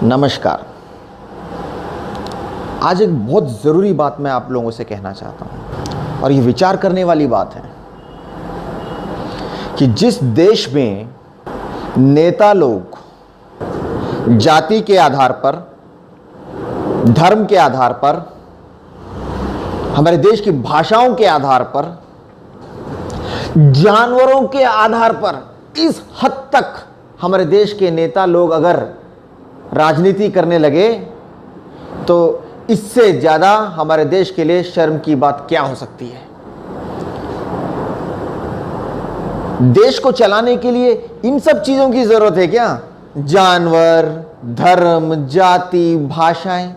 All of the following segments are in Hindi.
नमस्कार। आज एक बहुत ज़रूरी बात मैं आप लोगों से कहना चाहता हूँ और ये विचार करने वाली बात है कि जिस देश में नेता लोग जाति के आधार पर, धर्म के आधार पर, हमारे देश की भाषाओं के आधार पर, जानवरों के आधार पर इस हद तक हमारे देश के नेता लोग अगर राजनीति करने लगे तो इससे ज़्यादा हमारे देश के लिए शर्म की बात क्या हो सकती है। देश को चलाने के लिए इन सब चीज़ों की ज़रूरत है क्या? जानवर, धर्म, जाति, भाषाएं,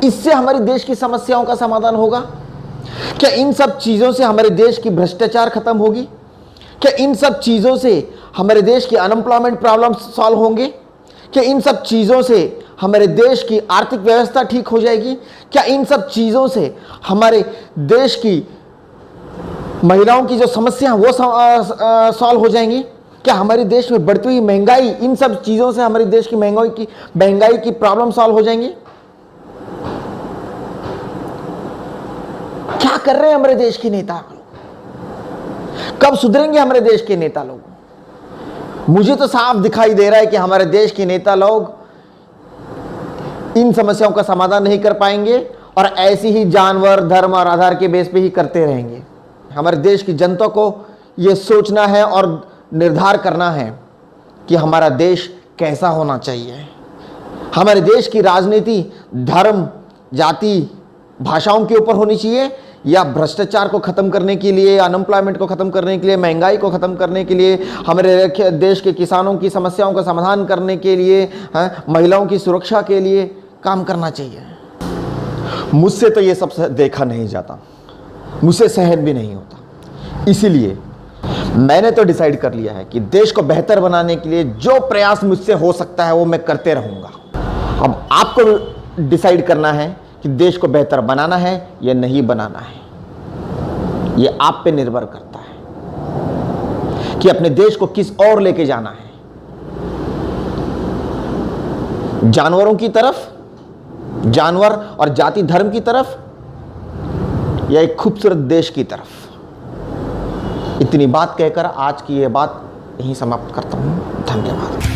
इससे हमारे देश की समस्याओं का समाधान होगा क्या? इन सब चीज़ों से हमारे देश की भ्रष्टाचार खत्म होगी क्या? इन सब चीज़ों से हमारे देश की अनएम्प्लॉयमेंट प्रॉब्लम सॉल्व होंगे क्या? इन सब चीज़ों से हमारे देश की आर्थिक व्यवस्था ठीक हो जाएगी क्या? इन सब चीज़ों से हमारे देश की महिलाओं की जो समस्या वो सॉल्व हो जाएंगी क्या? हमारे देश में बढ़ती हुई महंगाई, इन सब चीज़ों से हमारे देश की महंगाई की प्रॉब्लम सॉल्व हो जाएंगी? क्या कर रहे हैं हमारे देश के नेता लोग? कब सुधरेंगे हमारे देश के नेता लोग? मुझे तो साफ दिखाई दे रहा है कि हमारे देश के नेता लोग इन समस्याओं का समाधान नहीं कर पाएंगे और ऐसी ही जानवर, धर्म और आधार के बेस पे ही करते रहेंगे। हमारे देश की जनता को यह सोचना है और निर्धार करना है कि हमारा देश कैसा होना चाहिए। हमारे देश की राजनीति धर्म, जाति, भाषाओं के ऊपर होनी चाहिए या भ्रष्टाचार को खत्म करने के लिए, अनएम्प्लॉयमेंट को खत्म करने के लिए, महंगाई को खत्म करने के लिए, हमारे देश के किसानों की समस्याओं का समाधान करने के लिए, महिलाओं की सुरक्षा के लिए काम करना चाहिए। मुझसे तो ये सब देखा नहीं जाता, मुझसे सहन भी नहीं होता। इसीलिए मैंने तो डिसाइड कर लिया है कि देश को बेहतर बनाने के लिए जो प्रयास मुझसे हो सकता है वो मैं करते रहूँगा। अब आपको डिसाइड करना है कि देश को बेहतर बनाना है या नहीं बनाना है। यह आप पे निर्भर करता है कि अपने देश को किस ओर लेके जाना है, जानवरों की तरफ, जानवर और जाति धर्म की तरफ, या एक खूबसूरत देश की तरफ। इतनी बात कहकर आज की यह बात यहीं समाप्त करता हूं। धन्यवाद।